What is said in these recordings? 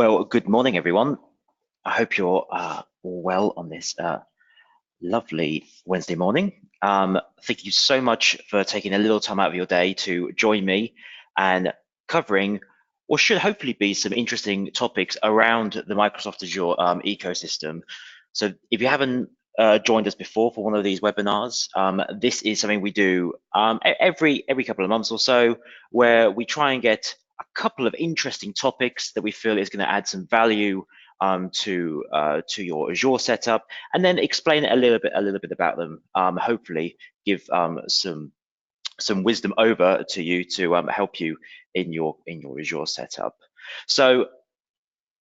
Well, good morning, everyone. I hope you're all well on this lovely Wednesday morning. Thank you so much for taking a little time out of your day to join me and covering what should hopefully be some interesting topics around the Microsoft Azure ecosystem. So if you haven't joined us before for one of these webinars, this is something we do every couple of months or so, where we try and get a couple of interesting topics that we feel is going to add some value to your Azure setup, and then explain a little bit about them. Hopefully, give some wisdom over to you to help you in your Azure setup. So,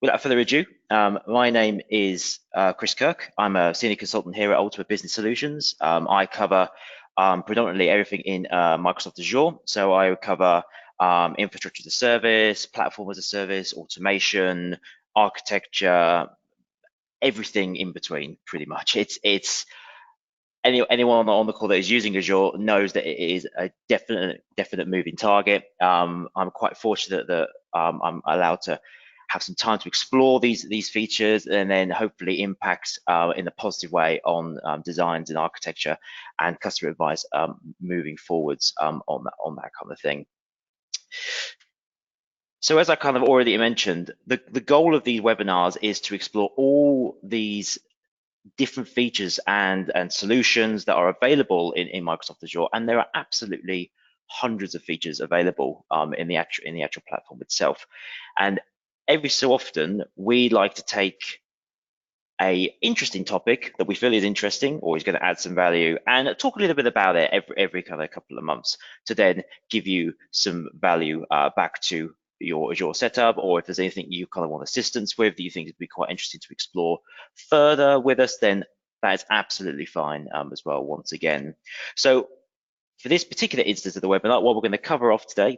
without further ado, my name is Chris Kirk. I'm a senior consultant here at Ultimate Business Solutions. I cover predominantly everything in Microsoft Azure. So I cover infrastructure as a service, platform as a service, automation, architecture, everything in between, pretty much. It's anyone on the call that is using Azure knows that it is a definite moving target. I'm quite fortunate that I'm allowed to have some time to explore these features and then hopefully impact in a positive way on designs and architecture and customer advice moving forwards on that kind of thing. So as I kind of already mentioned, the goal of these webinars is to explore all these different features and solutions that are available in Microsoft Azure, and there are absolutely hundreds of features available in the actual platform itself. And every so often, we like to take a interesting topic that we feel is interesting or is going to add some value and talk a little bit about it every kind of couple of months to then give you some value back to your Azure setup, or if there's anything you kind of want assistance with that you think would be quite interesting to explore further with us, then that is absolutely fine as well, once again. So for this particular instance of the webinar, what we're going to cover off today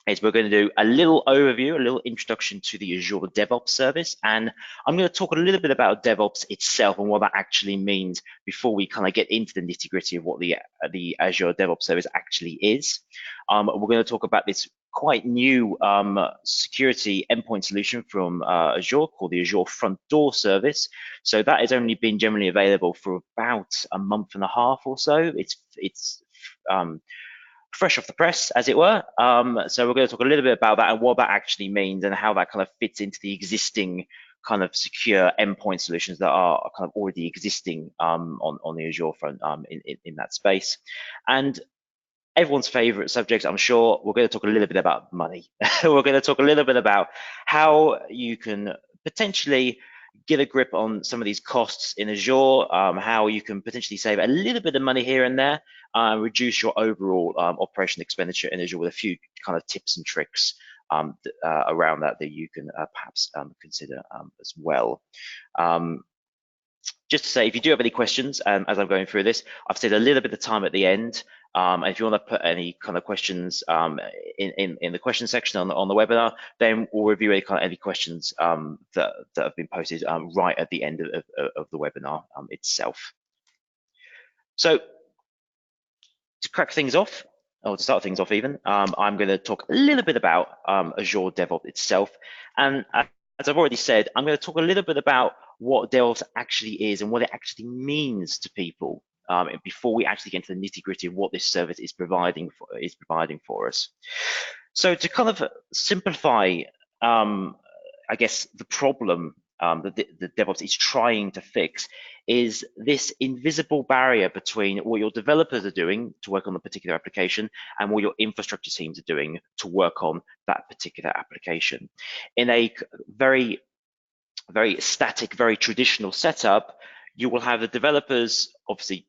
is we're going to do a little overview, a little introduction to the Azure DevOps service, and I'm going to talk a little bit about DevOps itself and what that actually means before we kind of get into the nitty-gritty of what the Azure DevOps service actually is. We're going to talk about this quite new security endpoint solution from Azure called the Azure Front Door service. So that has only been generally available for about a month and a half or so. It's fresh off the press, as it were. So we're going to talk a little bit about that and what that actually means and how that kind of fits into the existing kind of secure endpoint solutions that are kind of already existing on the Azure front in that space. And everyone's favorite subject, I'm sure, we're going to talk a little bit about money. We're going to talk a little bit about how you can potentially get a grip on some of these costs in Azure, how you can potentially save a little bit of money here and there, reduce your overall operation expenditure in Azure with a few kind of tips and tricks around that you can perhaps consider as well. Just to say, if you do have any questions as I'm going through this, I've said a little bit of time at the end. And if you want to put any kind of questions in the question section on the webinar, then we'll review any questions that have been posted right at the end of the webinar itself. So to crack things off, or to start things off even, I'm going to talk a little bit about Azure DevOps itself. And as I've already said, I'm going to talk a little bit about what DevOps actually is and what it actually means to people before we actually get into the nitty-gritty of what this service is providing for us. So to kind of simplify, I guess, the problem that the DevOps is trying to fix is this invisible barrier between what your developers are doing to work on a particular application and what your infrastructure teams are doing to work on that particular application. In a very static, very traditional setup, you will have the developers obviously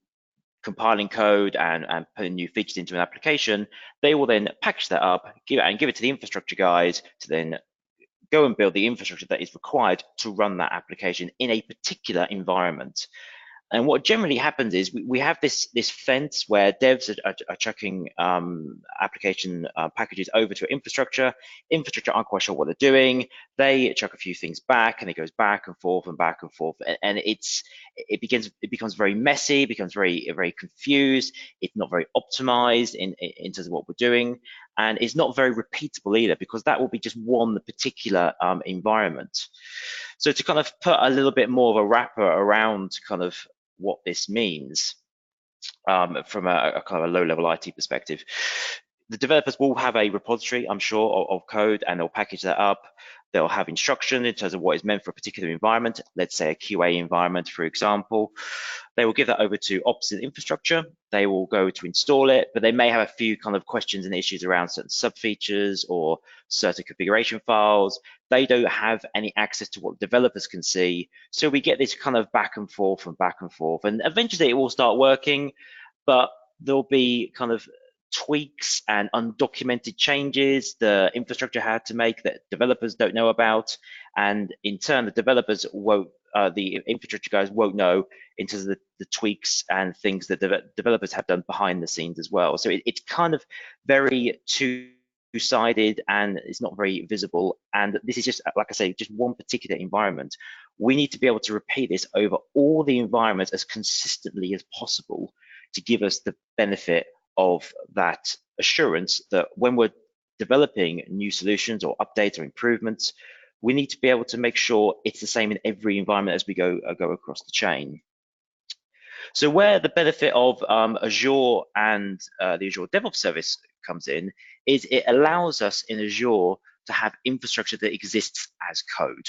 compiling code and putting new features into an application. They will then package that up, give it to the infrastructure guys to then go and build the infrastructure that is required to run that application in a particular environment. And what generally happens is we have this fence where devs are chucking application packages over to infrastructure. Infrastructure aren't quite sure what they're doing. They chuck a few things back, and it goes back and forth and back and forth, and it becomes very messy, becomes very confused. It's not very optimized in terms of what we're doing, and it's not very repeatable either, because that will be just one particular environment. So to kind of put a little bit more of a wrapper around kind of what this means, from a kind of a low-level IT perspective, the developers will have a repository, I'm sure, of code, and they'll package that up. They'll have instruction in terms of what is meant for a particular environment, let's say a QA environment, for example. They will give that over to ops and infrastructure. They will go to install it, but they may have a few kind of questions and issues around certain sub-features or certain configuration files. They don't have any access to what developers can see. So we get this kind of back and forth and back and forth. And eventually it will start working, but there'll be kind of tweaks and undocumented changes the infrastructure had to make that developers don't know about, and in turn the developers won't, the infrastructure guys won't know in terms of the tweaks and things that developers have done behind the scenes as well. So it's kind of very two-sided, and it's not very visible, and this is just, like I say, just one particular environment. We need to be able to repeat this over all the environments as consistently as possible to give us the benefit of that assurance that when we're developing new solutions or updates or improvements, we need to be able to make sure it's the same in every environment as we go across the chain. So where the benefit of Azure and the Azure DevOps service comes in is it allows us in Azure to have infrastructure that exists as code.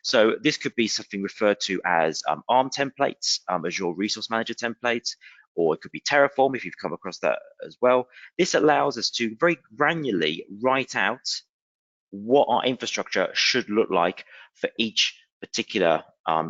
So this could be something referred to as ARM templates, Azure Resource Manager templates, or it could be Terraform if you've come across that as well. This allows us to very granularly write out what our infrastructure should look like for each particular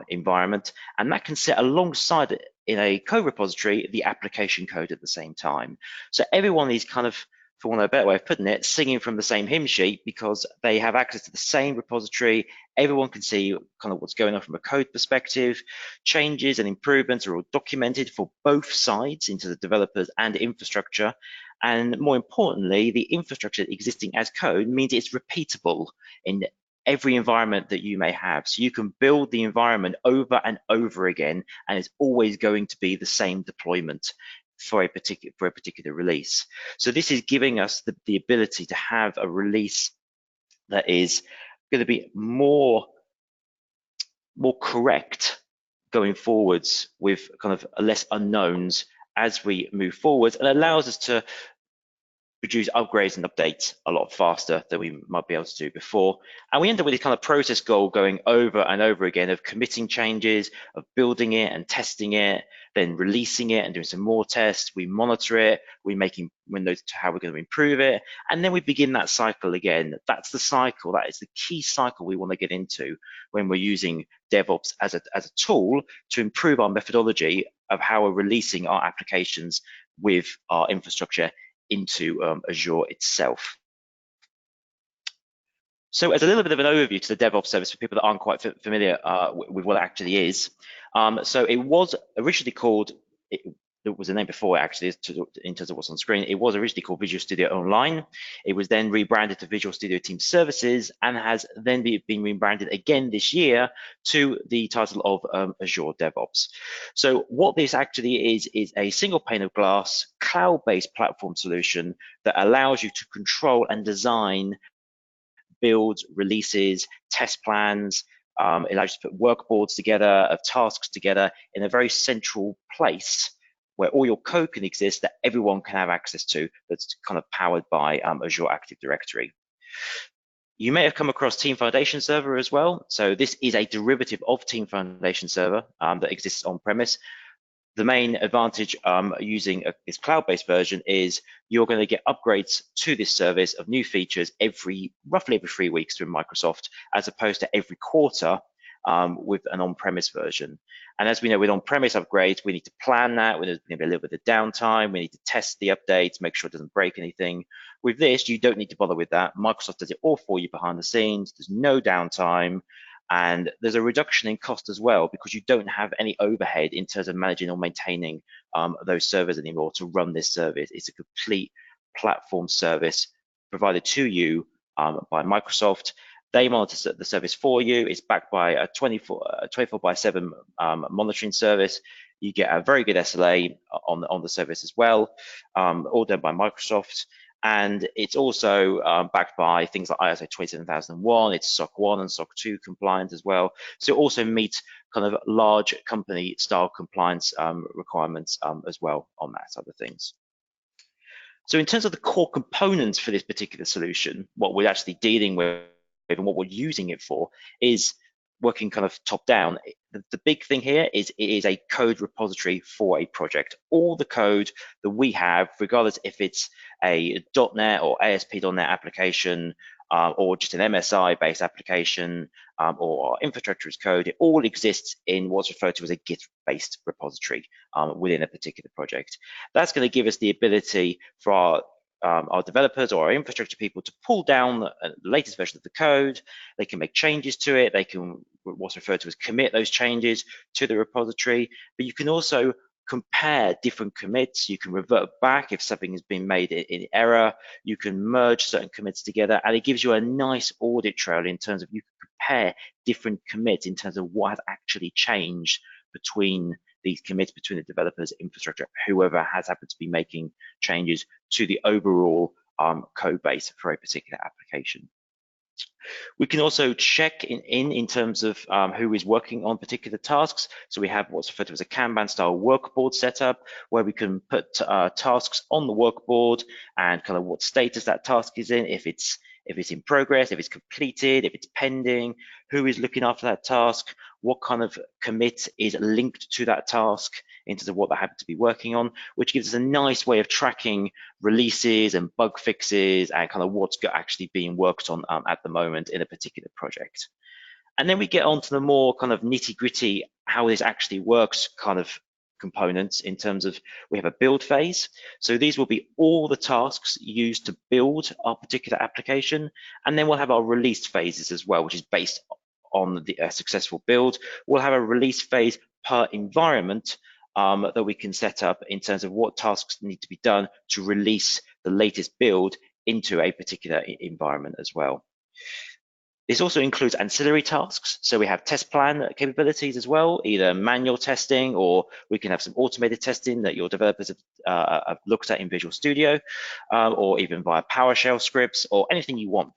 environment, and that can sit alongside it in a code repository, the application code at the same time. So everyone is kind of, for want of a better way of putting it, singing from the same hymn sheet, because they have access to the same repository. Everyone can see kind of what's going on from a code perspective. Changes and improvements are all documented for both sides, into the developers and infrastructure. And more importantly, the infrastructure existing as code means it's repeatable in every environment that you may have. So you can build the environment over and over again, and it's always going to be the same deployment for a particular release. So this is giving us the ability to have a release that is going to be more correct going forwards, with kind of less unknowns as we move forward, and allows us to produce upgrades and updates a lot faster than we might be able to do before. And we end up with this kind of process goal going over and over again of committing changes, of building it and testing it, then releasing it and doing some more tests. We monitor it, we make windows to how we're going to improve it, and then we begin that cycle again. That's the cycle, that is the key cycle we want to get into when we're using DevOps as a tool to improve our methodology of how we're releasing our applications with our infrastructure into Azure itself. So as a little bit of an overview to the DevOps service for people that aren't quite familiar with what it actually is. So it was originally called, there was a name before actually, in terms of what's on screen. It was originally called Visual Studio Online. It was then rebranded to Visual Studio Team Services, and has then been rebranded again this year to the title of Azure DevOps. So what this actually is a single pane of glass, cloud-based platform solution that allows you to control and design builds, releases, test plans. It allows you to put workboards together, of tasks together in a very central place where all your code can exist, that everyone can have access to, that's kind of powered by Azure Active Directory. You may have come across Team Foundation Server as well. So this is a derivative of Team Foundation Server that exists on premise. The main advantage using this cloud-based version is you're going to get upgrades to this service of new features roughly every 3 weeks through Microsoft, as opposed to every quarter with an on-premise version. And as we know, with on-premise upgrades, we need to plan that. There's going to be a little bit of downtime. We need to test the updates, make sure it doesn't break anything. With this, you don't need to bother with that. Microsoft does it all for you behind the scenes. There's no downtime. And there's a reduction in cost as well, because you don't have any overhead in terms of managing or maintaining those servers anymore to run this service. It's a complete platform service provided to you by Microsoft. They monitor the service for you. It's backed by a 24/7 monitoring service. You get a very good SLA on the service as well, all done by Microsoft. And it's also backed by things like ISO 27001, it's SOC 1 and SOC 2 compliant as well. So it also meets kind of large company style compliance requirements as well on that side of things. So in terms of the core components for this particular solution, what we're actually dealing with and what we're using it for is working kind of top down. The big thing here is it is a code repository for a project. All the code that we have, regardless if it's a .NET or ASP.NET application, or just an MSI-based application, or infrastructure as code, it all exists in what's referred to as a Git-based repository within a particular project. That's going to give us the ability for our developers or our infrastructure people to pull down the latest version of the code. They can make changes to it. They can what's referred to as commit those changes to the repository. But you can also compare different commits. You can revert back if something has been made in error. You can merge certain commits together, and it gives you a nice audit trail in terms of you can compare different commits in terms of what has actually changed between these commits, between the developers, infrastructure, whoever has happened to be making changes to the overall code base for a particular application. We can also check in terms of who is working on particular tasks. So we have what's referred to as a Kanban style workboard setup, where we can put tasks on the workboard and kind of what status that task is in, if it's in progress, if it's completed, if it's pending, who is looking after that task, what kind of commit is linked to that task in terms of what they happen to be working on, which gives us a nice way of tracking releases and bug fixes and kind of what's actually being worked on at the moment in a particular project. And then we get on to the more kind of nitty gritty, how this actually works kind of components in terms of we have a build phase. So these will be all the tasks used to build our particular application. And then we'll have our release phases as well, which is based on the successful build. We'll have a release phase per environment that we can set up in terms of what tasks need to be done to release the latest build into a particular environment as well. This also includes ancillary tasks. So we have test plan capabilities as well, either manual testing, or we can have some automated testing that your developers have looked at in Visual Studio, or even via PowerShell scripts, or anything you want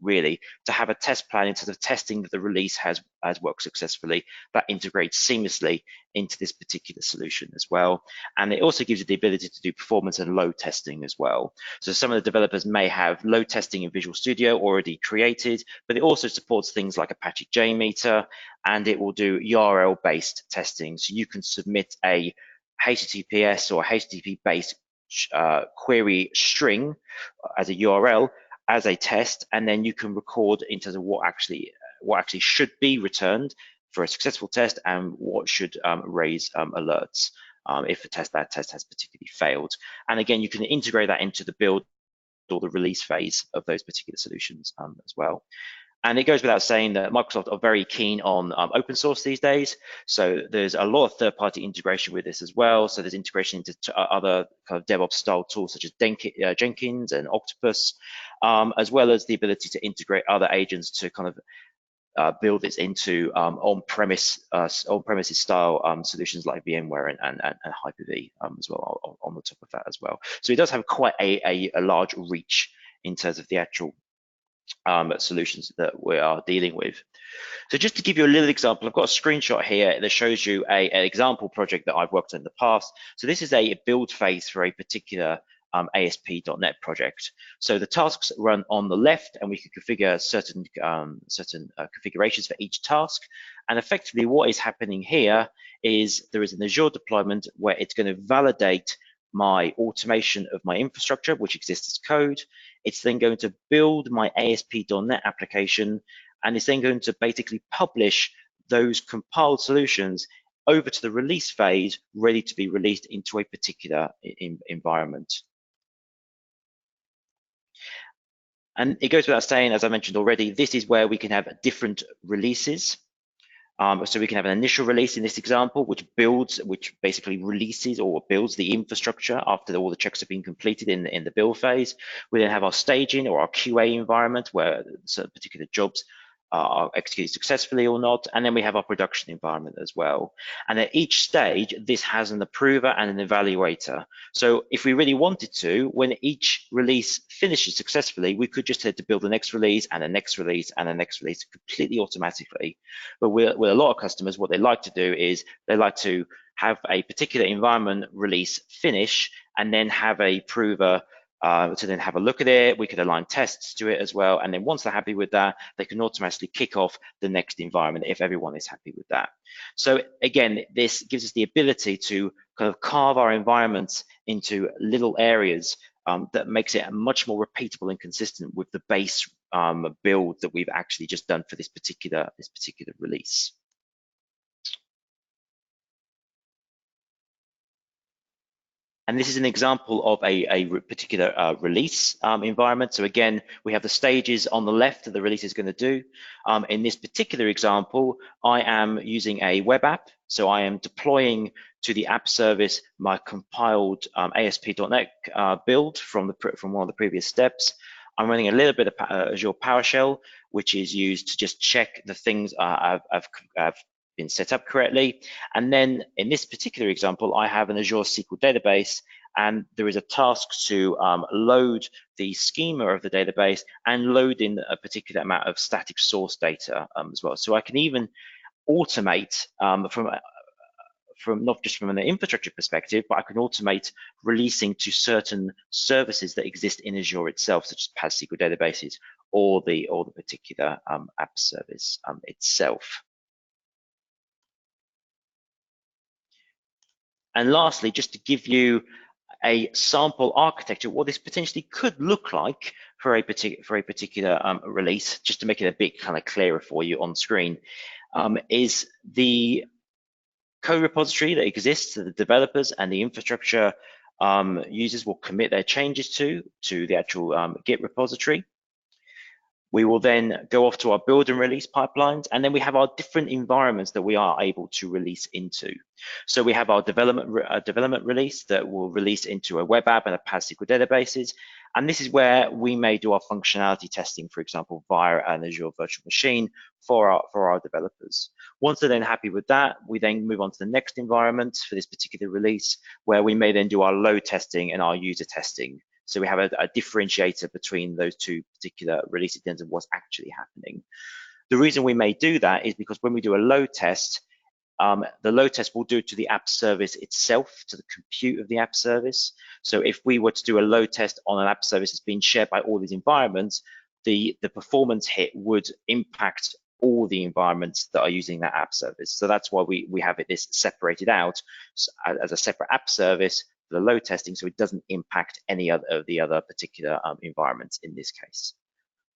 really to have a test plan in terms of testing that the release has worked successfully, that integrates seamlessly into this particular solution as well. And it also gives you the ability to do performance and load testing as well. So some of the developers may have load testing in Visual Studio already created, but it also supports things like Apache JMeter, and it will do URL-based testing. So you can submit a HTTPS or HTTP-based query string as a URL as a test, and then you can record in terms of what actually should be returned for a successful test and what should raise alerts if that test has particularly failed. And again, you can integrate that into the build or the release phase of those particular solutions as well. And it goes without saying that Microsoft are very keen on open source these days. So there's a lot of third-party integration with this as well. So there's integration into other kind of DevOps style tools such as Jenkins and Octopus, as well as the ability to integrate other agents to kind of build this into on-premises style solutions like VMware and Hyper-V as well on the top of that as well. So it does have quite a large reach in terms of the actual solutions that we are dealing with. So just to give you a little example, I've got a screenshot here that shows you an example project that I've worked on in the past. So this is a build phase for a particular ASP.NET project. So the tasks run on the left, and we can configure certain configurations for each task. And effectively what is happening here is there is an Azure deployment where it's going to validate my automation of my infrastructure, which exists as code. It's then going to build my ASP.NET application, and it's then going to basically publish those compiled solutions over to the release phase, ready to be released into a particular environment. And it goes without saying, as I mentioned already, this is where we can have different releases. So we can have an initial release in this example, which basically releases or builds the infrastructure after all the checks have been completed in the build phase. We then have our staging or our QA environment where certain particular jobs are executed successfully or not. And then we have our production environment as well. And at each stage, this has an approver and an evaluator. So if we really wanted to, when each release finishes successfully, we could just head to build the next release and the next release and the next release completely automatically. But with a lot of customers, what they like to do is they like to have a particular environment release finish and then have a prover to then have a look at it. We could align tests to it as well. And then once they're happy with that, they can automatically kick off the next environment if everyone is happy with that. So again, this gives us the ability to kind of carve our environments into little areas that makes it much more repeatable and consistent with the base build that we've actually just done for this particular release. And this is an example of a particular release environment. So again, we have the stages on the left that the release is going to do. In this particular example, I am using a web app. So I am deploying to the app service my compiled ASP.NET build from one of the previous steps. I'm running a little bit of Azure PowerShell, which is used to just check the things I've been set up correctly. And then in this particular example, I have an Azure SQL database, and there is a task to load the schema of the database and load in a particular amount of static source data as well. So I can even automate from not just from an infrastructure perspective, but I can automate releasing to certain services that exist in Azure itself, such as PAS SQL databases or the particular app service itself. And lastly, just to give you a sample architecture, what this potentially could look like for a particular release, just to make it a bit kind of clearer for you on screen, is the code repository that exists that the developers and the infrastructure users will commit their changes to the actual Git repository. We will then go off to our build and release pipelines, and then we have our different environments that we are able to release into. So we have our development release that will release into a web app and a PAS SQL databases. And this is where we may do our functionality testing, for example, via an Azure virtual machine for our developers. Once they're then happy with that, we then move on to the next environment for this particular release, where we may then do our load testing and our user testing. So we have a differentiator between those two particular releases in terms of what's actually happening. The reason we may do that is because when we do a load test, the load test will do it to the app service itself, to the compute of the app service. So if we were to do a load test on an app service that's being shared by all these environments, the performance hit would impact all the environments that are using that app service. So that's why we have this separated out as a separate app service for the load testing, so it doesn't impact any of the other particular environments in this case.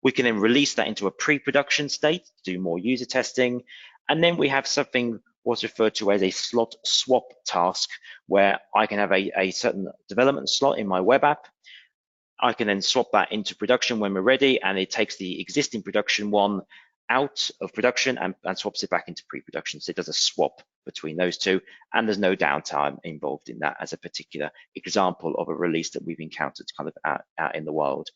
We can then release that into a pre-production state to do more user testing. And then we have something what's referred to as a slot swap task, where I can have a certain development slot in my web app. I can then swap that into production when we're ready, and it takes the existing production one out of production and swaps it back into pre-production. So it does a swap between those two, and there's no downtime involved in that as a particular example of a release that we've encountered kind of out in the wild.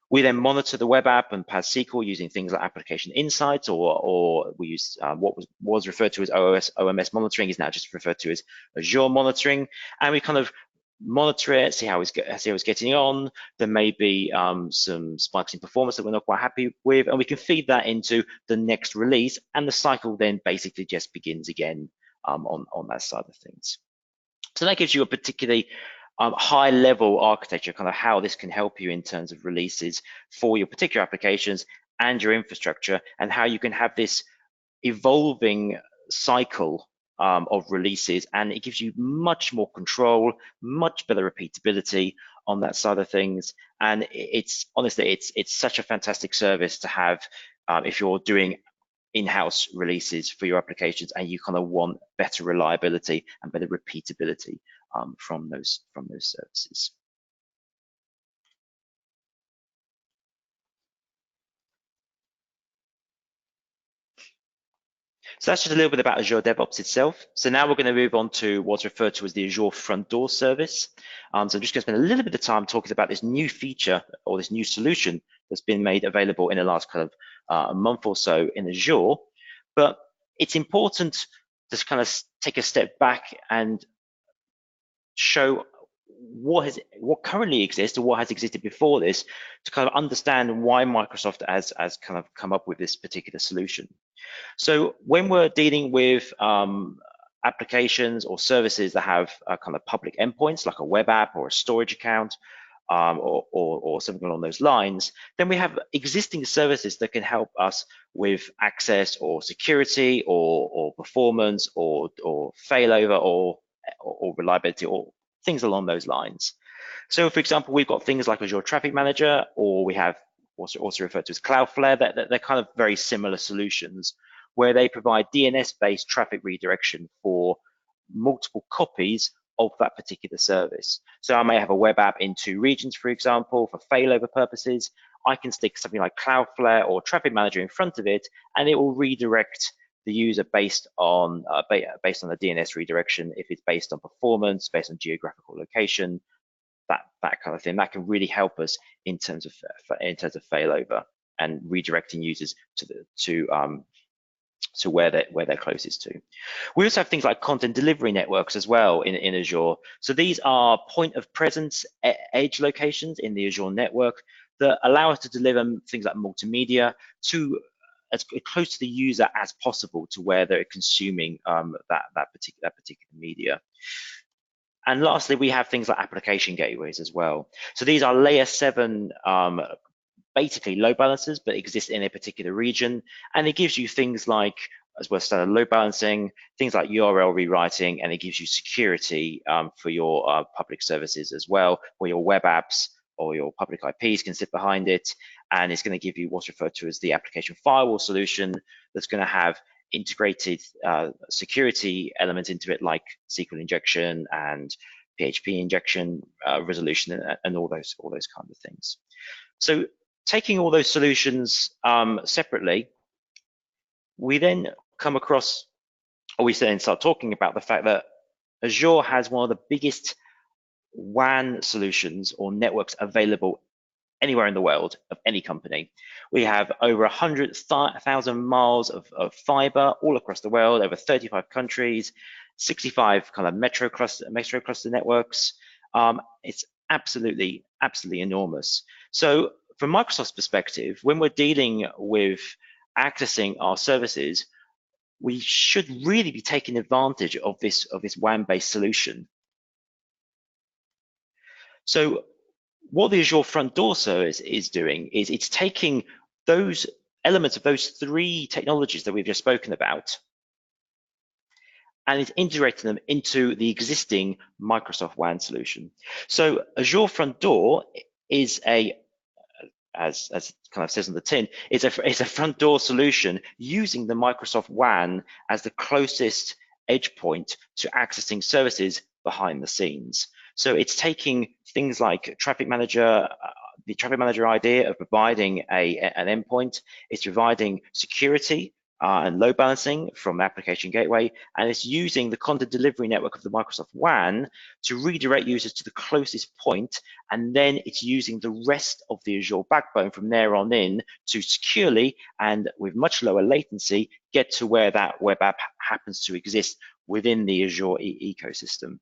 We then monitor the web app and PAS SQL using things like application insights, or we use what was referred to as OMS monitoring is now just referred to as Azure monitoring, and we kind of monitor it, see how it's getting on. There may be some spikes in performance that we're not quite happy with, and we can feed that into the next release, and the cycle then basically just begins again on that side of things. So that gives you a particularly high level architecture, kind of how this can help you in terms of releases for your particular applications and your infrastructure, and how you can have this evolving cycle of releases, and it gives you much more control, much better repeatability on that side of things. And it's honestly, it's such a fantastic service to have if you're doing in-house releases for your applications and you kind of want better reliability and better repeatability from those services. So that's just a little bit about Azure DevOps itself. So now we're going to move on to what's referred to as the Azure Front Door service. So I'm just going to spend a little bit of time talking about this new feature or this new solution that's been made available in the last kind of a month or so in Azure, but it's important to kind of take a step back and show what currently exists or what has existed before this to kind of understand why Microsoft has kind of come up with this particular solution. So when we're dealing with applications or services that have kind of public endpoints like a web app or a storage account, or something along those lines, then we have existing services that can help us with access or security or performance or failover or reliability or things along those lines. So for example, we've got things like Azure Traffic Manager, or we have also referred to as Cloudflare, that they're kind of very similar solutions where they provide DNS-based traffic redirection for multiple copies of that particular service. So I may have a web app in 2 regions, for example, for failover purposes. I can stick something like Cloudflare or Traffic Manager in front of it, and it will redirect the user based on the DNS redirection. If it's based on performance, based on geographical location, that kind of thing, that can really help us in terms of failover and redirecting users to where they're closest to. We also have things like content delivery networks as well in Azure. So these are point of presence edge locations in the Azure network that allow us to deliver things like multimedia to as close to the user as possible to where they're consuming that particular media. And lastly, we have things like application gateways as well. So these are layer 7 basically load balancers, but exist in a particular region. And it gives you things like, as well as standard load balancing, things like URL rewriting, and it gives you security for your public services as well, where your web apps or your public IPs can sit behind it. And it's going to give you what's referred to as the application firewall solution that's going to have integrated security elements into it, like SQL injection and PHP injection resolution and all those kinds of things. So taking all those solutions separately, we then come across, or we then start talking about the fact that Azure has one of the biggest WAN solutions or networks available anywhere in the world of any company. We have over 100,000 miles of fiber all across the world, over 35 countries, 65 kind of metro cluster networks. It's absolutely enormous. So from Microsoft's perspective, when we're dealing with accessing our services, we should really be taking advantage of this WAN-based solution. So what the Azure Front Door service is doing is it's taking those elements of those 3 technologies that we've just spoken about, and it's integrating them into the existing Microsoft WAN solution. So Azure Front Door is as kind of says on the tin, it's a front door solution using the Microsoft WAN as the closest edge point to accessing services behind the scenes. So it's taking things like Traffic Manager, the Traffic Manager idea of providing an endpoint. It's providing security and load balancing from the application gateway, and it's using the content delivery network of the Microsoft WAN to redirect users to the closest point, and then it's using the rest of the Azure backbone from there on in to securely and with much lower latency get to where that web app happens to exist within the Azure ecosystem.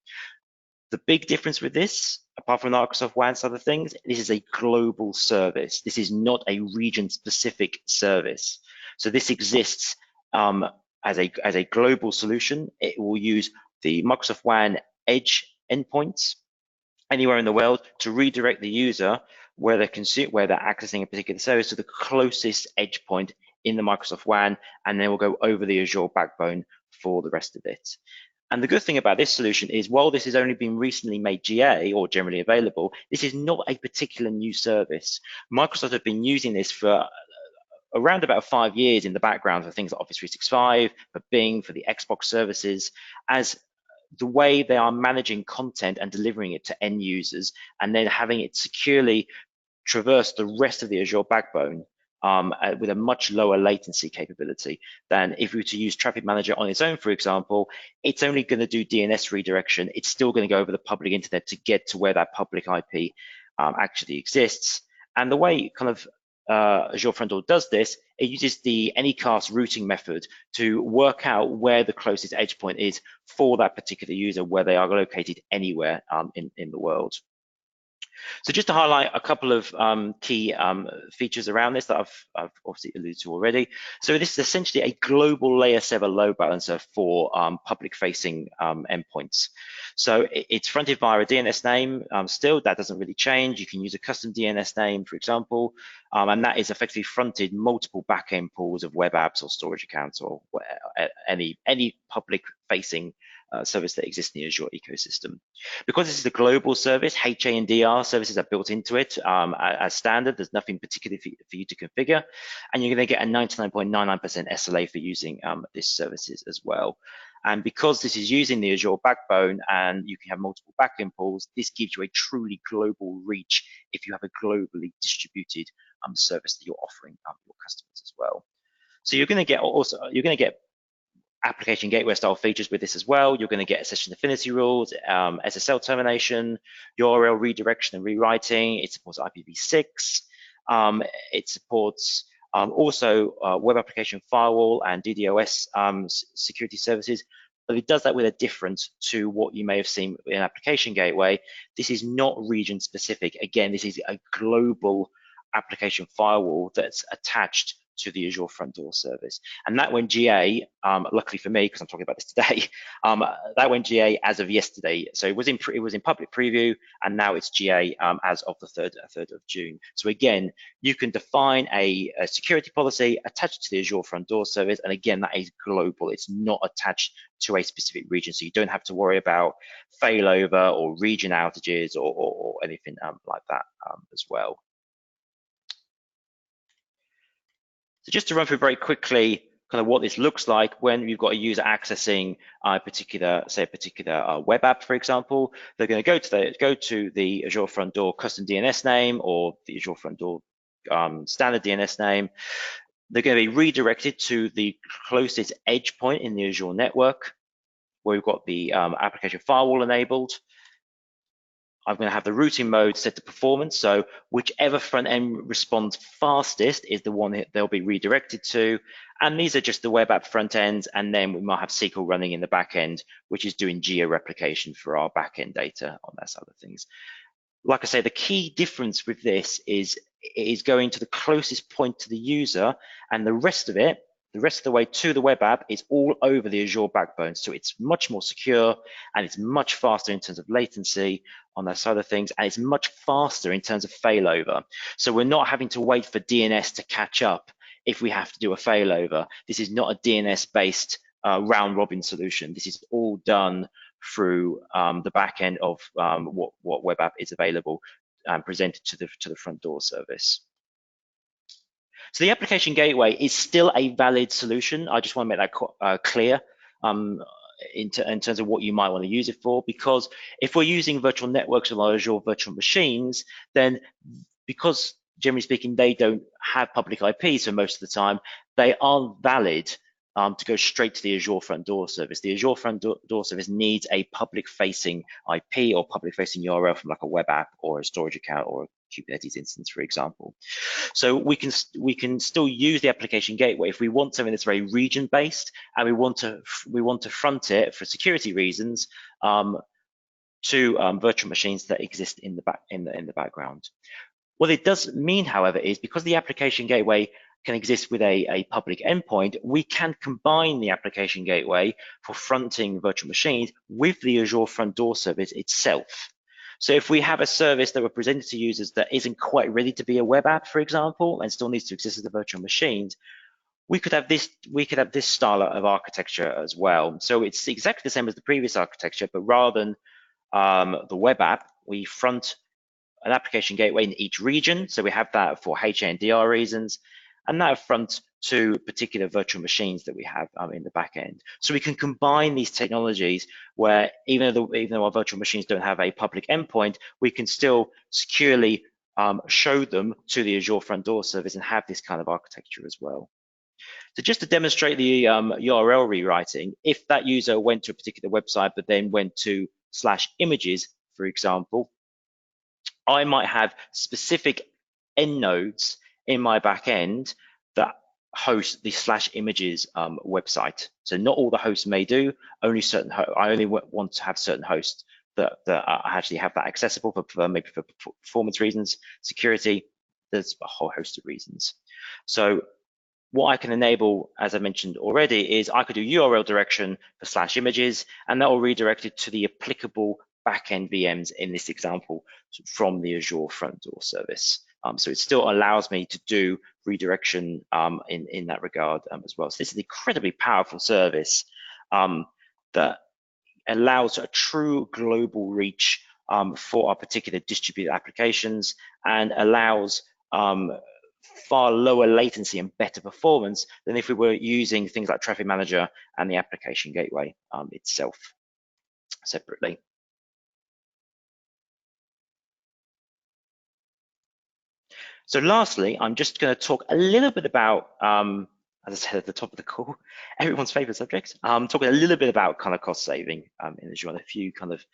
The big difference with this, apart from the Microsoft WAN side of things, this is a global service. This is not a region-specific service. So this exists as a global solution. It will use the Microsoft WAN edge endpoints anywhere in the world to redirect the user where they're accessing a particular service to the closest edge point in the Microsoft WAN, and then we'll go over the Azure backbone for the rest of it. And the good thing about this solution is, while this has only been recently made GA or generally available, this is not a particular new service. Microsoft have been using this for around about 5 years in the background for things like Office 365, for Bing, for the Xbox services, as the way they are managing content and delivering it to end users, and then having it securely traverse the rest of the Azure backbone with a much lower latency capability than if we were to use Traffic Manager on its own, for example. It's only going to do DNS redirection. It's still going to go over the public internet to get to where that public IP actually exists. And the way kind of Azure Front Door does this, it uses the Anycast routing method to work out where the closest edge point is for that particular user, where they are located anywhere in the world. So just to highlight a couple of key features around this that I've obviously alluded to already. So this is essentially a global layer 7 load balancer for public-facing endpoints. So it's fronted via a DNS name. Still, that doesn't really change. You can use a custom DNS name, for example, and that is effectively fronted multiple backend pools of web apps or storage accounts or any public-facing service that exists in the Azure ecosystem. Because this is a global service, HA and DR services are built into it as standard. There's nothing particular for you to configure, and you're going to get a 99.99% SLA for using this services as well. And because this is using the Azure backbone and you can have multiple backend pools, this gives you a truly global reach if you have a globally distributed service that you're offering your customers as well. So you're going to get application gateway style features with this as well. You're going to get session affinity rules, SSL termination, URL redirection and rewriting. It supports IPv6. It supports also web application firewall and DDoS security services. But it does that with a difference to what you may have seen in application gateway. This is not region specific. Again, this is a global application firewall that's attached to the Azure Front Door service. And that went GA, luckily for me, because I'm talking about this today, that went GA as of yesterday. So it was in public preview, and now it's GA as of the 3rd of June. So again, you can define a security policy attached to the Azure Front Door service, and again, that is global. It's not attached to a specific region, so you don't have to worry about failover or region outages or anything like that as well. So just to run through very quickly kind of what this looks like when you've got a user accessing a particular web app, for example, they're going to go to the Azure Front Door custom DNS name or the Azure Front Door standard DNS name. They're going to be redirected to the closest edge point in the Azure network, where we've got the application firewall enabled. I'm going to have the routing mode set to performance. So whichever front end responds fastest is the one that they'll be redirected to. And these are just the web app front ends. And then we might have SQL running in the back end, which is doing geo-replication for our back end data on that side of things. Like I say, the key difference with this is it is going to the closest point to the user, and the rest of the way to the web app is all over the Azure backbone. So it's much more secure and it's much faster in terms of latency on that side of things, and it's much faster in terms of failover. So we're not having to wait for DNS to catch up if we have to do a failover. This is not a DNS-based round robin solution. This is all done through the back end of what web app is available and presented to the front door service. So the application gateway is still a valid solution. I just want to make that clear in terms of what you might want to use it for, because if we're using virtual networks or Azure virtual machines, then because generally speaking, they don't have public IP, so most of the time, they aren't valid to go straight to the Azure Front Door service. The Azure Front Door service needs a public-facing IP or public-facing URL from like a web app or a storage account or a Kubernetes instance, for example. So we can still use the application gateway if we want something that's very region-based and we want to front it for security reasons to virtual machines that exist in the background. What it does mean, however, is because the application gateway can exist with a public endpoint, we can combine the application gateway for fronting virtual machines with the Azure Front Door service itself. So if we have a service that we're presenting to users that isn't quite ready to be a web app, for example, and still needs to exist as a virtual machines, we could have this style of architecture as well. So it's exactly the same as the previous architecture, but rather than the web app, we front an application gateway in each region. So we have that for HA and DR reasons, and that front to particular virtual machines that we have in the back end. So we can combine these technologies where even though our virtual machines don't have a public endpoint, we can still securely show them to the Azure Front Door service and have this kind of architecture as well. So just to demonstrate the URL rewriting, if that user went to a particular website but then went to /images, for example, I might have specific endnodes in my back end that host the /images website. So not all the hosts may do, only certain, I only want to have certain hosts that actually have that accessible for maybe for performance reasons, security, there's a whole host of reasons. So what I can enable, as I mentioned already, is I could do URL direction for /images, and that will redirect it to the applicable backend VMs in this example from the Azure Front Door service. So it still allows me to do redirection in that regard as well. So this is an incredibly powerful service that allows a true global reach for our particular distributed applications, and allows far lower latency and better performance than if we were using things like Traffic Manager and the application gateway itself separately. So lastly, I'm just going to talk a little bit about, as I said at the top of the call, everyone's favorite subject, talking a little bit about kind of cost saving in Azure, and a few kind of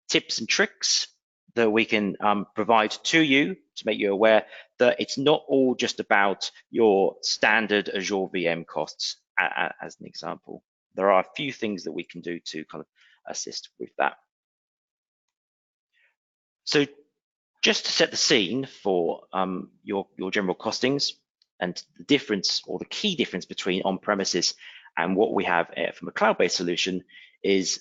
tips and tricks that we can provide to you to make you aware that it's not all just about your standard Azure VM costs, as an example. There are a few things that we can do to kind of assist with that. So just to set the scene for your general costings, and the difference, or the key difference between on-premises and what we have from a cloud-based solution is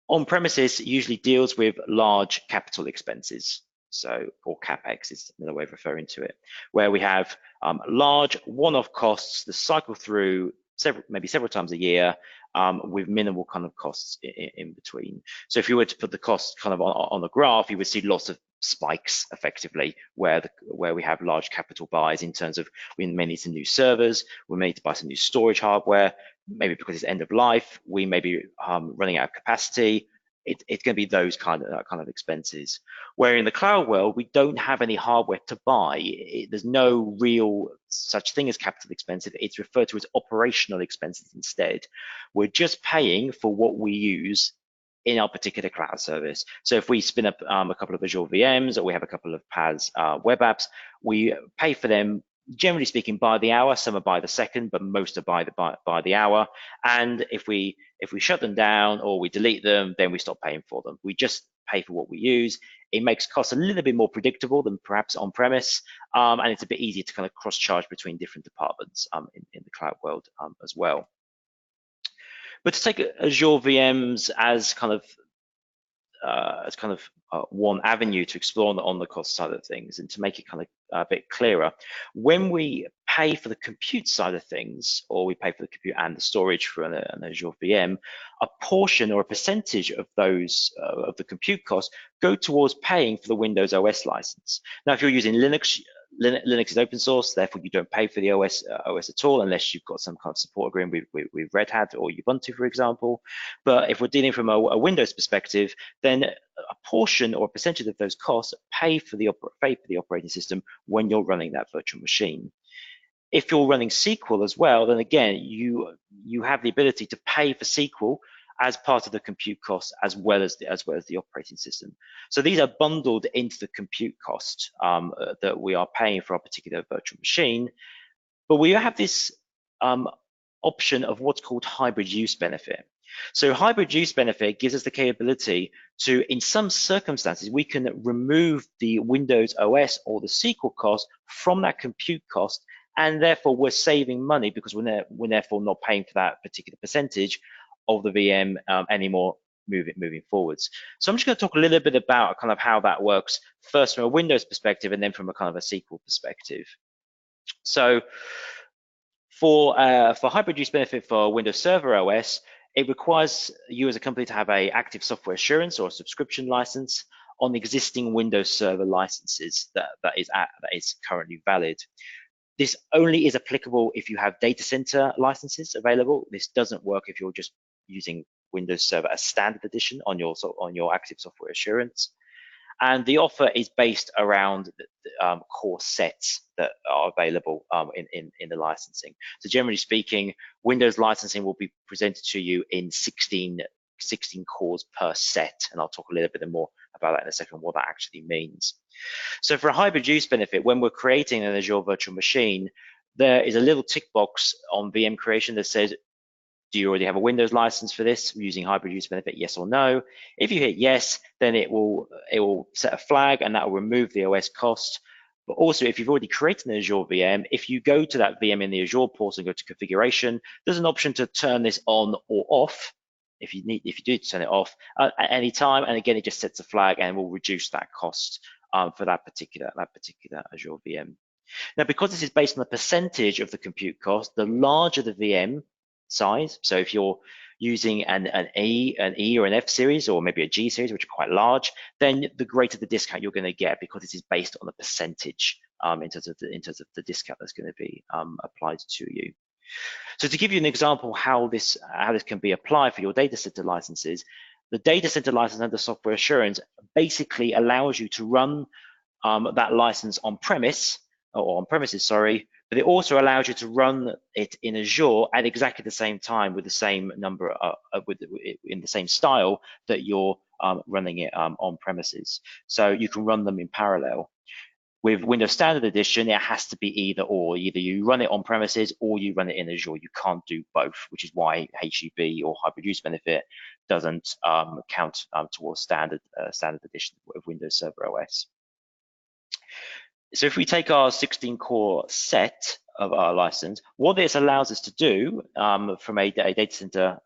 on-premises usually deals with large capital expenses, so, or CapEx is another way of referring to it, where we have large one-off costs that cycle through maybe several times a year with minimal kind of costs in between. So if you were to put the cost kind of on the graph, you would see lots of spikes effectively where we have large capital buys in terms of we may need some new servers, we may need to buy some new storage hardware, maybe because it's end of life, we may be running out of capacity. It's going to be those kind of expenses. Where in the cloud world, we don't have any hardware to buy. There's no real such thing as capital expensive. It's referred to as operational expenses instead. We're just paying for what we use in our particular cloud service. So if we spin up a couple of Azure VMs, or we have a couple of PaaS web apps, we pay for them, generally speaking, by the hour. Some are by the second, but most are by the hour. And if we shut them down or we delete them, then we stop paying for them. We just pay for what we use. It makes costs a little bit more predictable than perhaps on-premise, and it's a bit easier to kind of cross-charge between different departments in the cloud world as well. But to take Azure VMs as kind of one avenue to explore on the cost side of things, and to make it kind of a bit clearer, when we pay for the compute side of things, or we pay for the compute and the storage for an Azure VM, a portion or a percentage of those of the compute costs go towards paying for the Windows OS license. Now, if you're using Linux is open source, therefore you don't pay for the OS at all, unless you've got some kind of support agreement with Red Hat or Ubuntu, for example. But if we're dealing from a Windows perspective, then a portion or a percentage of those costs pay for the operating system when you're running that virtual machine. If you're running SQL as well, then again, you have the ability to pay for SQL as part of the compute cost, as well as the operating system. So these are bundled into the compute cost that we are paying for our particular virtual machine. But we have this option of what's called hybrid use benefit. So hybrid use benefit gives us the capability to, in some circumstances, we can remove the Windows OS or the SQL cost from that compute cost, and therefore we're saving money because we're therefore not paying for that particular percentage of the VM anymore moving forwards. So I'm just going to talk a little bit about kind of how that works, first from a Windows perspective and then from a kind of a SQL perspective. So for hybrid use benefit for Windows Server OS, it requires you as a company to have an active software assurance or a subscription license on existing Windows Server licenses that is currently valid. This only is applicable if you have data center licenses available. This doesn't work if you're just using Windows Server as standard edition on your active software assurance. And the offer is based around the core sets that are available in the licensing. So generally speaking, Windows licensing will be presented to you in 16 cores per set, and I'll talk a little bit more about that in a second, what that actually means. So for a hybrid use benefit, when we're creating an Azure virtual machine, there is a little tick box on VM creation that says, do you already have a Windows license for this using hybrid use benefit, yes or no? If you hit yes, then it will set a flag and that will remove the OS cost. But also, if you've already created an Azure VM, if you go to that VM in the Azure portal and go to configuration, there's an option to turn this on or off if you do turn it off at any time. And again, it just sets a flag and will reduce that cost for that particular Azure VM. Now, because this is based on the percentage of the compute cost, the larger the VM size, so if you're using an E or an F series, or maybe a G series, which are quite large, then the greater the discount you're going to get, because this is based on the percentage in terms of the discount that's going to be applied to you. So to give you an example how this can be applied for your data center licenses, the data center license under software assurance basically allows you to run that license on premises, but it also allows you to run it in Azure at exactly the same time with the same number, in the same style that you're running it on premises. So you can run them in parallel. With Windows Standard Edition, it has to be either or. Either you run it on premises or you run it in Azure. You can't do both, which is why HUB or hybrid use benefit doesn't count towards Standard Edition of Windows Server OS. So if we take our 16-core set of our license, what this allows us to do from a data center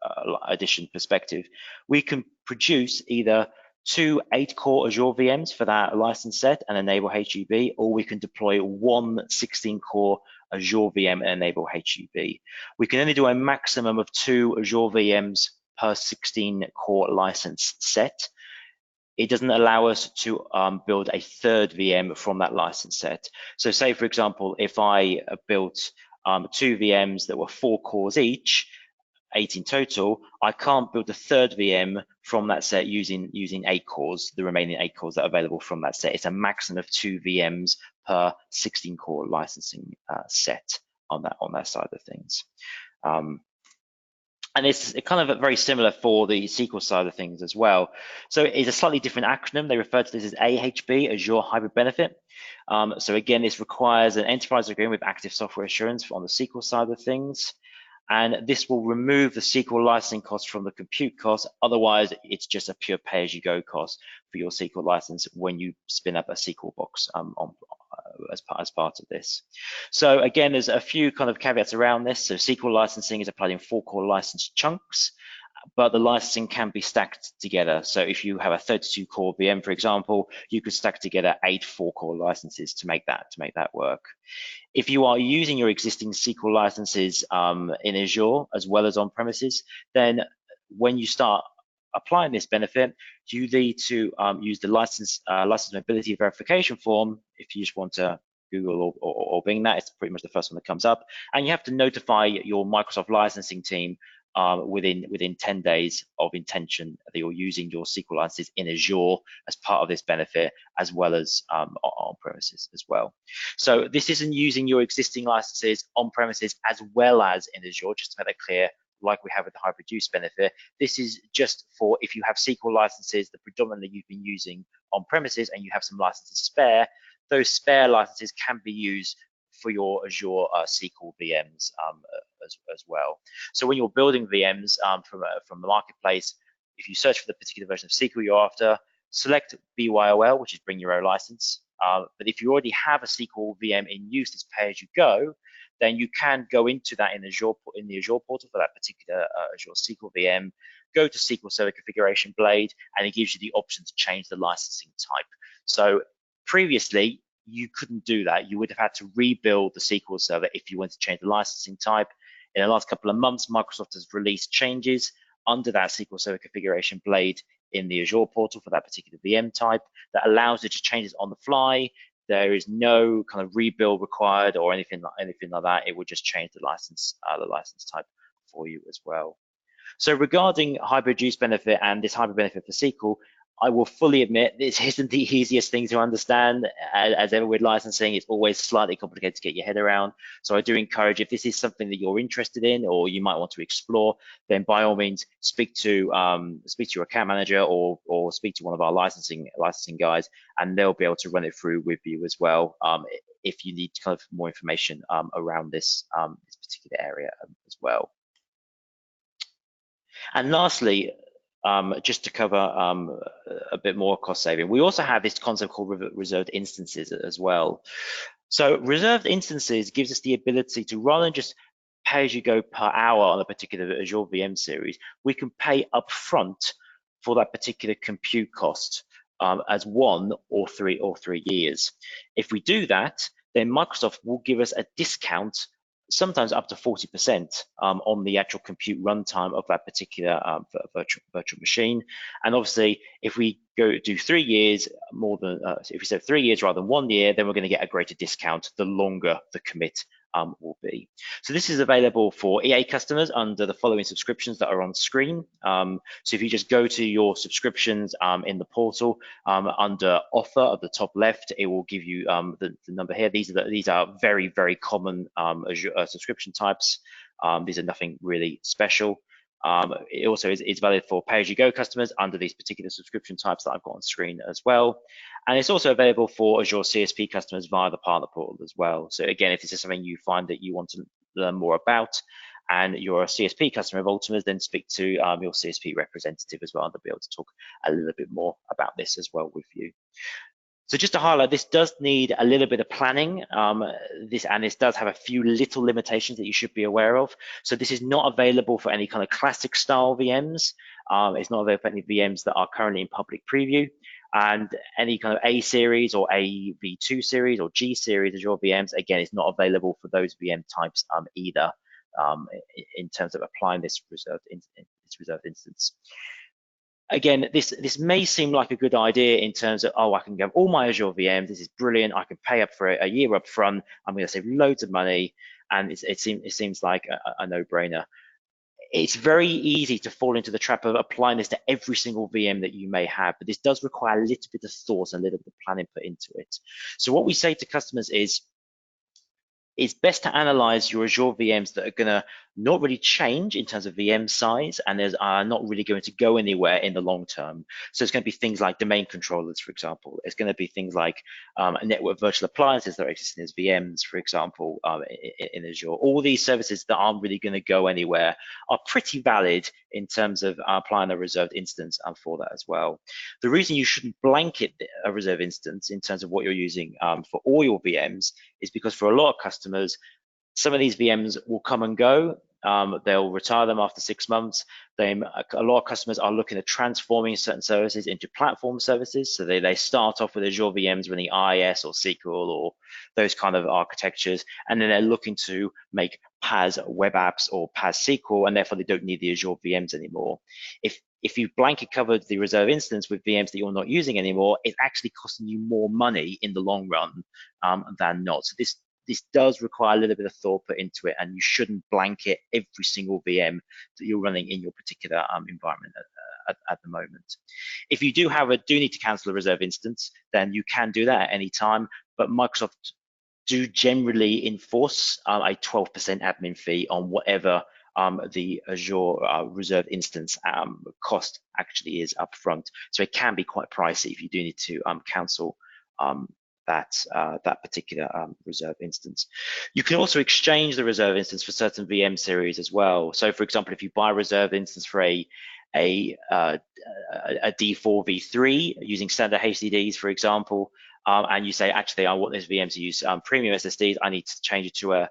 edition perspective, we can produce either 2 8-core Azure VMs for that license set and enable HUB, or we can deploy 1 16-core Azure VM and enable HUB. We can only do a maximum of 2 Azure VMs per 16-core license set. It doesn't allow us to build a third VM from that license set. So say, for example, if I built 2 VMs that were 4 cores each, 8 in total, I can't build a third VM from that set using 8 cores, the remaining 8 cores that are available from that set. It's a maximum of 2 VMs per 16-core licensing set on that side of things. And it's kind of very similar for the SQL side of things as well. So it's a slightly different acronym. They refer to this as AHB, Azure Hybrid Benefit. So again, this requires an enterprise agreement with active software assurance on the SQL side of things. And this will remove the SQL licensing cost from the compute cost. Otherwise, it's just a pure pay-as-you-go cost for your SQL license when you spin up a SQL box as part of this. So again, there's a few kind of caveats around this. So SQL licensing is applied in 4-core license chunks, but the licensing can be stacked together. So if you have a 32-core VM, for example, you could stack together 8 4-core licenses to make that work. If you are using your existing SQL licenses in Azure as well as on premises, then when you start applying this benefit, you need to use the license mobility verification form. If you just want to Google or Bing that, it's pretty much the first one that comes up. And you have to notify your Microsoft licensing team within 10 days of intention that you're using your SQL licenses in Azure as part of this benefit, as well as on premises as well. So this isn't using your existing licenses on premises as well as in Azure, just to make that clear, like we have with the hybrid use benefit. This is just for if you have SQL licenses that predominantly you've been using on premises and you have some licenses spare, those spare licenses can be used for your Azure SQL VMs as well. So when you're building VMs from the marketplace, if you search for the particular version of SQL you're after, select BYOL, which is bring your own license. But if you already have a SQL VM in use as pay-as-you-go, then you can go into that in the Azure portal for that particular Azure SQL VM, go to SQL Server Configuration Blade, and it gives you the option to change the licensing type. So previously, you couldn't do that. You would have had to rebuild the SQL Server if you wanted to change the licensing type. In the last couple of months, Microsoft has released changes under that SQL Server Configuration Blade in the Azure portal for that particular VM type that allows you to change it on the fly. There is no kind of rebuild required or anything like that. It would just change the license type for you as well. So regarding hybrid use benefit and this hybrid benefit for SQL, I will fully admit this isn't the easiest thing to understand. As ever with licensing, it's always slightly complicated to get your head around. So I do encourage, if this is something that you're interested in or you might want to explore, then by all means speak to your account manager or speak to one of our licensing guys, and they'll be able to run it through with you as well. If you need kind of more information around this particular area as well. And lastly, just to cover a bit more cost saving, we also have this concept called reserved instances as well. So reserved instances gives us the ability to, rather than just pay as you go per hour on a particular Azure VM series, we can pay upfront for that particular compute cost as 1 or 3 years. If we do that, then Microsoft will give us a discount, sometimes up to 40% on the actual compute runtime of that particular virtual machine. And obviously, if we go do 3 years more than, if we said 3 years rather than 1 year, then we're going to get a greater discount the longer the commit will be. So this is available for EA customers under the following subscriptions that are on screen. So if you just go to your subscriptions in the portal, under offer at the top left, it will give you the number here. These are very, very common Azure subscription types. These are nothing really special. It also is valid for pay-as-you-go customers under these particular subscription types that I've got on screen as well. And it's also available for Azure CSP customers via the partner portal as well. So again, if this is something you find that you want to learn more about and you're a CSP customer of Ultima's, then speak to your CSP representative as well, and they'll be able to talk a little bit more about this as well with you. So just to highlight, this does need a little bit of planning. This does have a few little limitations that you should be aware of. So this is not available for any kind of classic style VMs. It's not available for any VMs that are currently in public preview. And any kind of A series or AV2 series or G series Azure VMs, again, it's not available for those VM types either in terms of applying this reserved instance. Again, this may seem like a good idea in terms of, oh, I can get all my Azure VMs. This is brilliant. I can pay up for a year up front. I'm going to save loads of money, and it seems like a no-brainer. It's very easy to fall into the trap of applying this to every single VM that you may have, but this does require a little bit of thought and a little bit of planning put into it. So what we say to customers is, it's best to analyze your Azure VMs that are going to not really change in terms of VM size, and are not really going to go anywhere in the long term. So it's going to be things like domain controllers, for example. It's going to be things like network virtual appliances that are existing as VMs, for example, in Azure. All these services that aren't really going to go anywhere are pretty valid in terms of applying a reserved instance for that as well. The reason you shouldn't blanket a reserved instance in terms of what you're using for all your VMs is because for a lot of customers, some of these VMs will come and go. They'll retire them after 6 months. A lot of customers are looking at transforming certain services into platform services. So they start off with Azure VMs running IIS or SQL or those kind of architectures, and then they're looking to make PaaS web apps or PaaS SQL, and therefore they don't need the Azure VMs anymore. If you've blanket covered the reserve instance with VMs that you're not using anymore, it's actually costing you more money in the long run than not. So this does require a little bit of thought put into it, and you shouldn't blanket every single VM that you're running in your particular environment at the moment. If you do need to cancel a reserve instance, then you can do that at any time, but Microsoft do generally enforce a 12% admin fee on whatever the Azure reserved instance cost actually is upfront. So it can be quite pricey if you do need to cancel that particular reserve instance. You can also exchange the reserve instance for certain VM series as well. So for example, if you buy a reserve instance for a D4 v3 using standard HDDs, for example, and you say, actually, I want this VM to use premium SSDs, I need to change it to a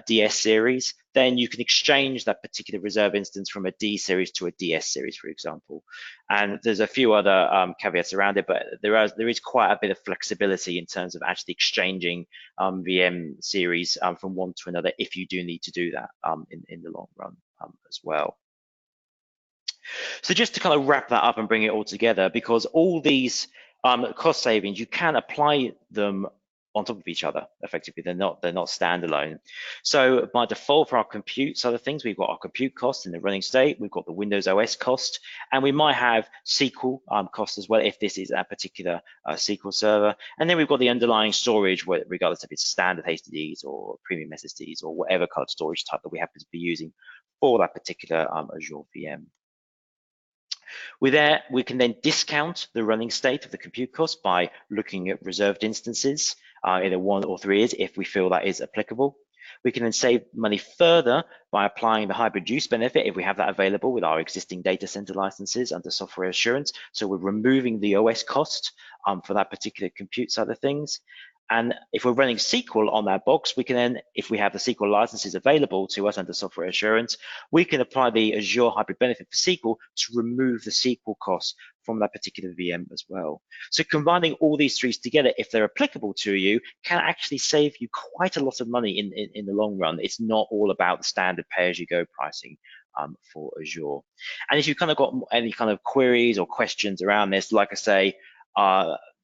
DS series, then you can exchange that particular reserve instance from a D series to a DS series, for example. And there's a few other caveats around it, but there is quite a bit of flexibility in terms of actually exchanging VM series from one to another if you do need to do that in the long run as well. So just to kind of wrap that up and bring it all together, because all these cost savings, you can apply them on top of each other. Effectively, they're not standalone. So by default, for our compute side of things, we've got our compute cost in the running state, we've got the Windows OS cost, and we might have SQL cost as well if this is a particular SQL server. And then we've got the underlying storage, regardless if it's standard HDDs or premium SSDs or whatever kind of storage type that we happen to be using for that particular Azure VM. We can then discount the running state of the compute cost by looking at reserved instances, either 1 or 3 is, if we feel that is applicable. We can then save money further by applying the hybrid use benefit if we have that available with our existing data center licenses under software assurance. So we're removing the OS cost for that particular compute side of things. And if we're running SQL on that box, we can then, if we have the SQL licenses available to us under software assurance, we can apply the Azure hybrid benefit for SQL to remove the SQL costs from that particular VM as well. So combining all these three together, if they're applicable to you, can actually save you quite a lot of money in the long run. It's not all about the standard pay-as-you-go pricing for Azure. And if you've kind of got any kind of queries or questions around this, like I say,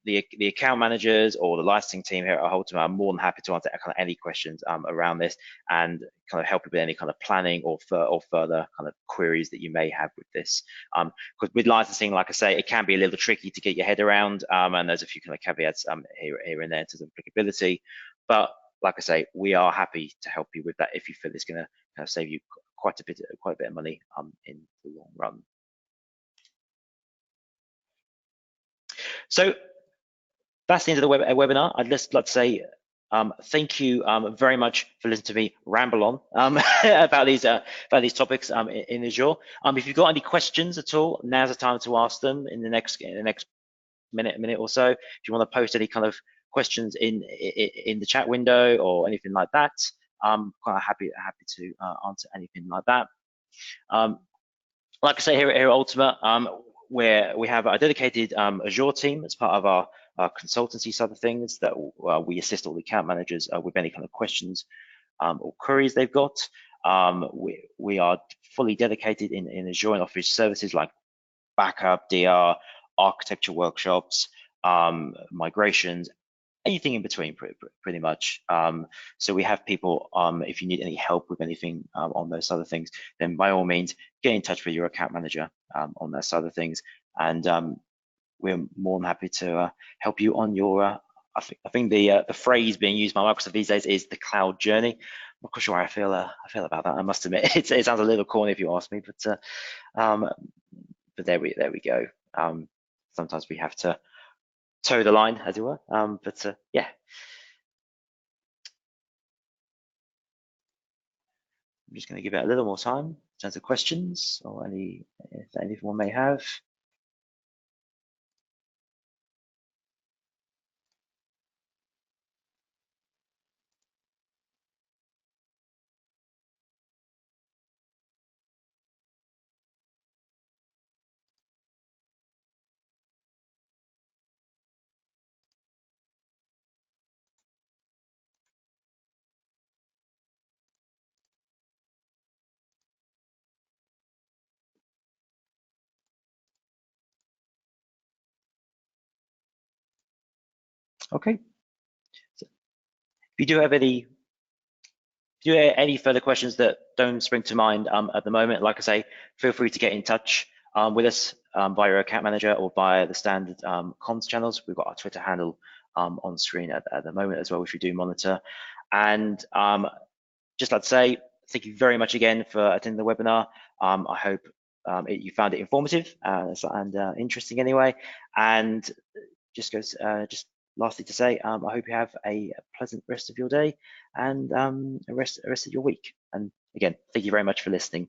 the account managers or the licensing team here at Ultima are more than happy to answer kind of any questions around this and kind of help you with any kind of planning or further kind of queries that you may have with this. Because with licensing, like I say, it can be a little tricky to get your head around, and there's a few kind of caveats here and there in terms of applicability. But like I say, we are happy to help you with that if you feel it's going to kind of save you quite a bit of money in the long run. So that's the end of the webinar. I'd just like to say thank you very much for listening to me ramble on about these topics in Azure. If you've got any questions at all, now's the time to ask them in the next minute or so. If you want to post any kind of questions in the chat window or anything like that, I'm quite happy to answer anything like that. Like I say, here at Ultima, where we have a dedicated Azure team as part of our consultancy side of things that we assist all the account managers with any kind of questions or queries they've got. We are fully dedicated in Azure and offer services like backup, DR, architecture workshops, migrations, anything in between pretty much. So we have people, if you need any help with anything on those side of things, then by all means, get in touch with your account manager on that side of things. And we're more than happy to help you on your, I think the phrase being used by Microsoft these days is the cloud journey. I'm not quite sure how I feel about that. I must admit, it sounds a little corny if you ask me, but there we go. Sometimes we have to toe the line, as it were. Yeah. I'm just going to give it a little more time in terms of questions or if anyone may have. Okay. So if you do have any further questions that don't spring to mind at the moment, like I say, feel free to get in touch with us via your account manager or via the standard comms channels. We've got our Twitter handle on screen at the moment as well, which we do monitor. And just like to say, thank you very much again for attending the webinar. I hope you found it informative and interesting anyway. And just lastly to say, I hope you have a pleasant rest of your day and a rest of your week. And again, thank you very much for listening.